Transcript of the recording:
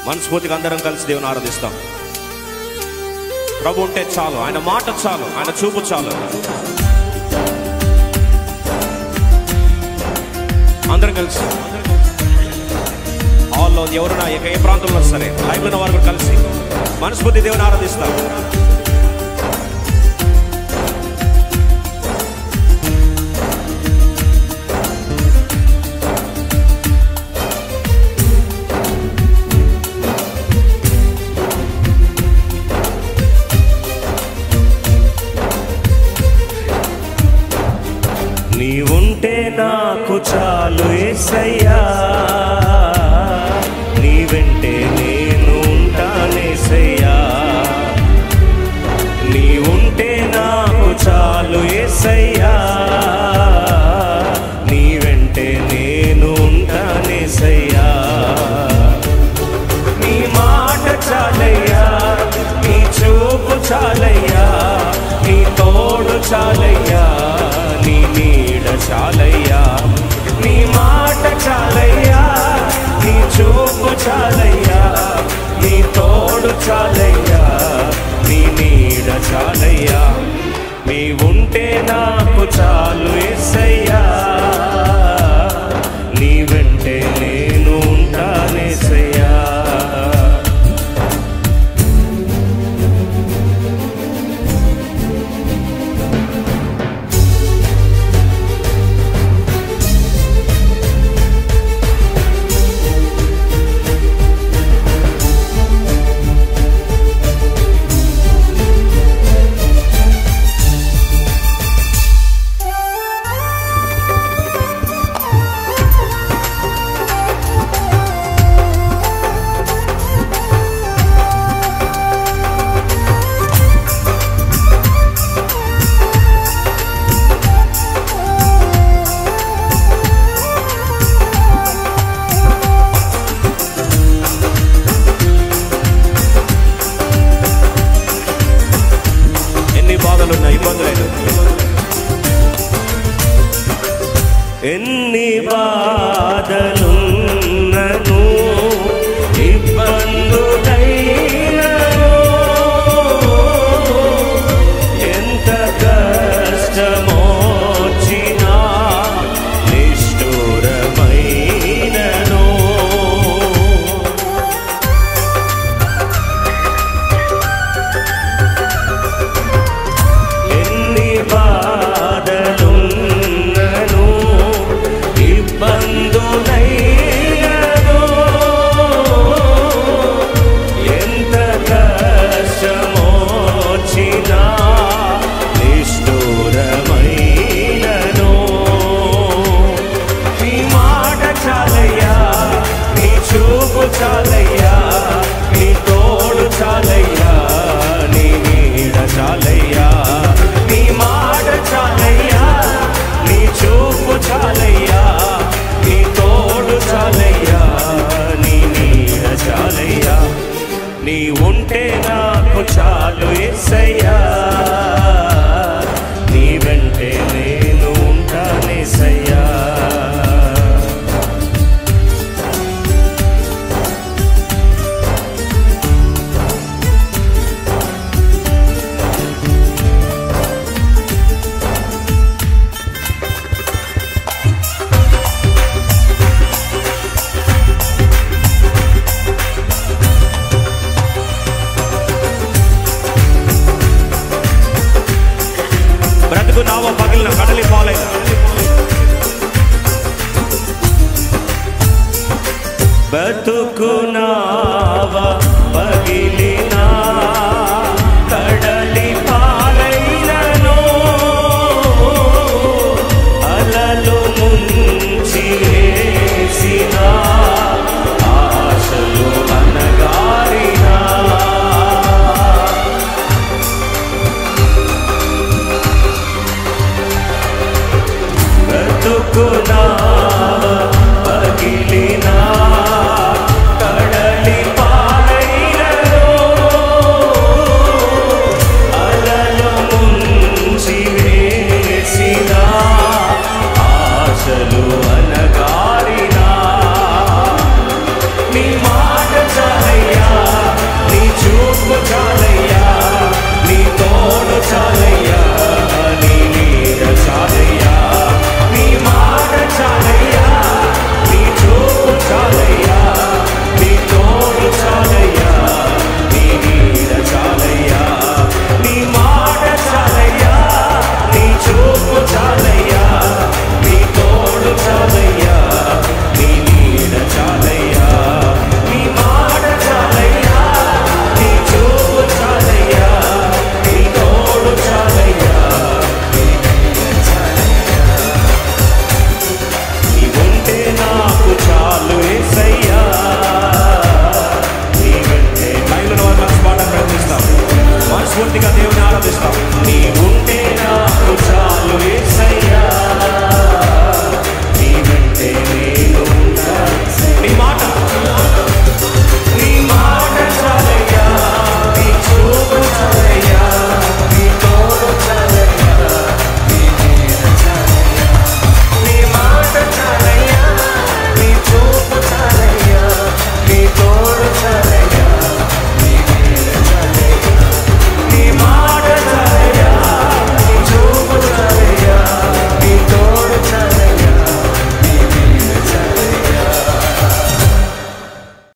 మనస్ఫూర్తిగా అందరం కలిసి దేవుని ఆరాధిస్తాం. ప్రభు ఉంటే చాలు, ఆయన మాట చాలు, ఆయన చూపు చాలు. అందరం కలిసి హాల్లో ఎవరున్నా ఏ ప్రాంతంలో సరే లైవ్లో ఉన్న వారు కూడా కలిసి మనస్ఫూర్తి దేవుని ఆరాధిస్తాం. నీవుంటే నాకు చాలు యేసయ్యా, నీ వెంటే నేను ఉంటానేసయ్యా. నీవుంటే నాకు చాలు యేసయ్యా, నీ వెంటే నేను ఉంటానేసయ్యా. నీ మాట చాలయ్యా, నీ చూపు చాలయ్యా, నీ తోడు చాలయ్యా, నీ నీడ చాలయ్యా. నీ మాట చాలయ్యా, నీ చూపు చాలయ్యా, నీ తోడు చాలయ్యా, నీ నీడ చాలయ్యా. నీ ఉంటే నాకు చాలు యేసయ్యా, నీ వెంటే నేను ఉంటానేసయ్యా. ఎన్ని బాధలున్నను ఇబ్బందులైనను, ఎంత కష్టమొచ్చినా నిష్ఠురమైనను, ఎన్ని బాధలున్నను ఇబ్బందులైనను, ఎంత కష్టమొచ్చినా నిష్ఠురమైనను. నీ మాట చాలయ్యా, నీ చూపు చాలయ్యా, నీ తోడు చాలయ్యా, నీ నీడ చాలయ్యా. నీ మాట చాలయ్యా, నీ చూపు చాలయ్యా, నీ తోడు చాలయ్యా, నీ నీడ చాలయ్యా. నీ ఉంటే నాకు చాలు యేసయ్యా, నీ వెంటే నేను ఉంటానేసయ్యా. బ్రతుకు నావ పగిలిన కడలి పాలైన బతుకు నావ పగిలి